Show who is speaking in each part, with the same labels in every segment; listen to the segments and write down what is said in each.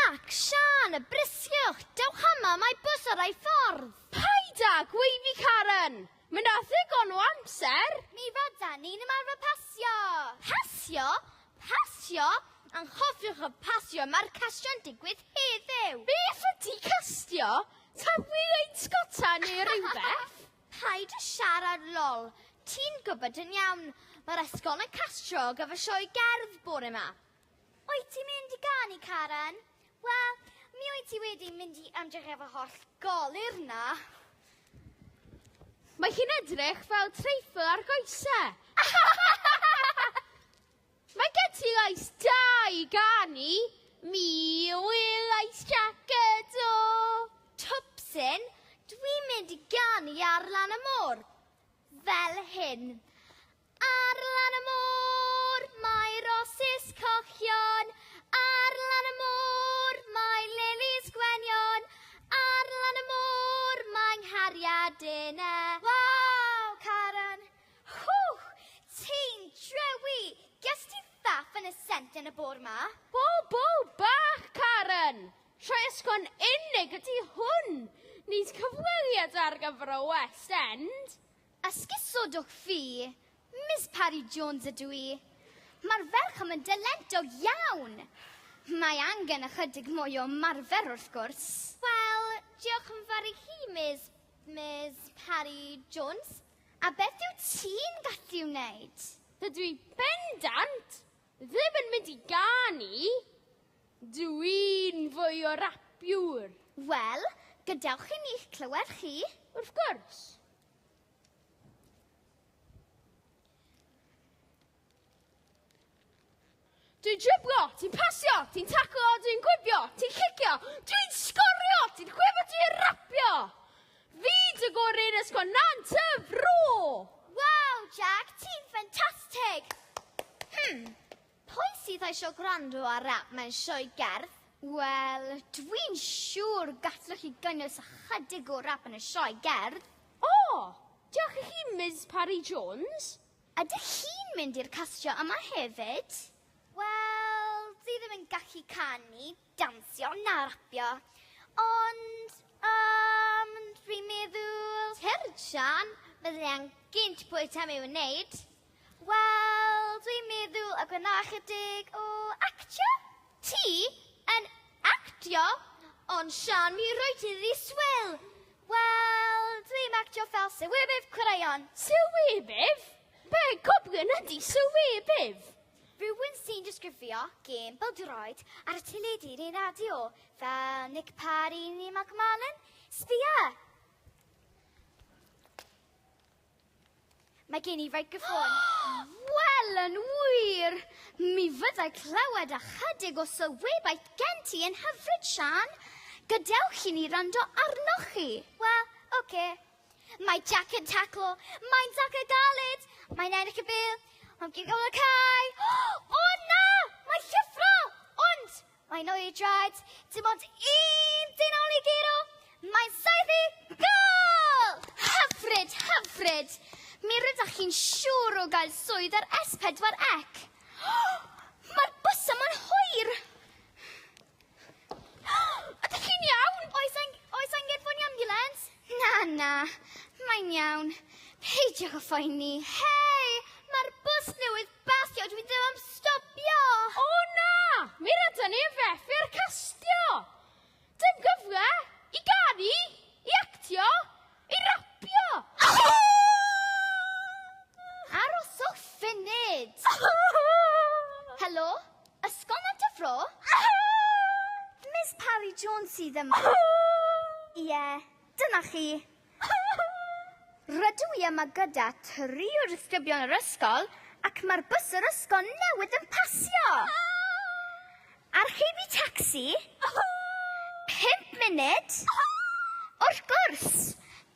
Speaker 1: Jack, Sian, brysiwch, dewch yma, mae bws ar ei ffordd.
Speaker 2: Paida gweiddi Karen! Mynd â ddigon o amser.
Speaker 1: Mi fydda ni'n ymarfer pasio. Pasio? Pasio? Anghofiwch y pasio, mae'r casio'n digwydd heddiw.
Speaker 2: Beth ydi castio? Ta wy'n sgota neu rhywbeth?
Speaker 1: Paid y siarad lol. Ti'n gwybod yn iawn, mae'r ysgol yn castro gyfer sioe gerdd bore yma. Wyt ti'n mynd i ganu, Karen? Wel, mi wyt ti wedi mynd i ymdrech efo holl golir na.
Speaker 2: Mae hi'n edrych fel treifl ar goesau. Mae gen ti lais da i ganu. Mi wyl lais jacket o.
Speaker 1: Twpsyn, dwi'n mynd i ganu ar lan y môr. Fel hyn. Ar lan y môr, mae rosys cochion. Ar lan y môr, mae lilies gwenion. Ar lan y môr, mae nghariadinau. Waw, Karen. Ti'n drewi. Ges ti faff yn y sent yn y bore yma?
Speaker 2: Bo bach, Karen. Rhoi ysgon unig ydy hwn. Nid cyfweliad ar gyfer o West End.
Speaker 1: Esgusodwch fi. Miss Parry Jones ydw i. Mae'r ferch am yn dylento iawn. Mae angen ychydig mwy o marfer wrth gwrs. Wel, diolch yn fawr i chi, Miss Parry Jones. A beth yw ti'n gallu wneud?
Speaker 2: Dydw i bendant ddim yn mynd i ganu. Dwi'n fwy o rapiwr.
Speaker 1: Wel, gadewch i ni'ch clywed chi.
Speaker 2: Wrth gwrs. Dwi'n driblo, ti'n pasio, ti'n taclo, dwi'n gwibio, ti'n cicio, dwi'n sgorio, ti'n gwybod, ti'n rapio. Fi dy gorin ysgon nant y fro.
Speaker 1: Wow, Jack, ti'n ffantastig! Pwy sydd eisiau gwrando ar rap mewn sioe gerdd? Wel, dwi'n siŵr gallwch chi gynnwys ychydig o rap yn y sioe gerdd.
Speaker 2: O, diolch i chi, Miss Parry Jones.
Speaker 1: Ydych chi'n mynd i'r castio yma hefyd? Wel, dwi ddim yn gallu canu, dansio na rapio. Ond, dwi'n meddwl... Sian, byddai gynt pwy tam i'w wneud. Wel, dwi'n meddwl y gwna chydig o actio. Ti yn actio? Ond Sian, mi roi ti ddiswyl. Wel, dwi'n actio fel Sywybydd Cwaraeon.
Speaker 2: Sywybydd? Be goblin ydi Sywybydd?
Speaker 1: Rhywun sy'n disgrifio gêm bildroed ar y teledu neu radio fel Nick Parry neu Macmillan. Sbia! Mae gen i feicroffon. Wel, yn wir! Mi fyddai clywed ychydig o sylwebaeth gen ti yn hyfryd, Sian. Gadewch i ni rando arnoch chi. Wel, oce. Mae Jack yn taclo, mae'n Zac y galed, mae'n ennill y bil, mae'n gigol y cae. O na! Mae lliffro! Ond, mae'n oedrad, dim ond un dynol i giro. Mae'n saethu gol! Hyfryd, hyfryd! Mi rydych chi'n siŵr o gael swydd ar S4C. Mae'r bws yma'n hwyr! Ydych chi'n iawn? Oes anghydfod ambulans? Na, mae'n iawn. Peidiwch o phoeni. Hei, mae'r bws newydd basio, dwi ddim am stopio.
Speaker 2: O na! Mi rydyn ni fethu'r castio. Dim gyfle i ganu, i actio, i rapio.
Speaker 1: Aroswch funud. Helo, ysgol nant y ffro? Miss Parry Jones sydd yma. Ie, dyna chi. Rydw i yma gyda 3 o disgyblion yr ysgol ac mae'r bws yr ysgol newydd yn pasio. Archebu tacsi? 5 munud? Wrth gwrs,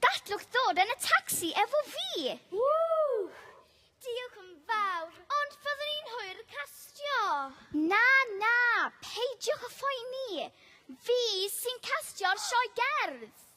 Speaker 1: gallwch ddod yn y tacsi efo fi. Diolch yn fawr, ond byddwn ni'n hwyr castio. Na, peidiwch o phoeni. Fi sy'n castio'r sioe gerdd.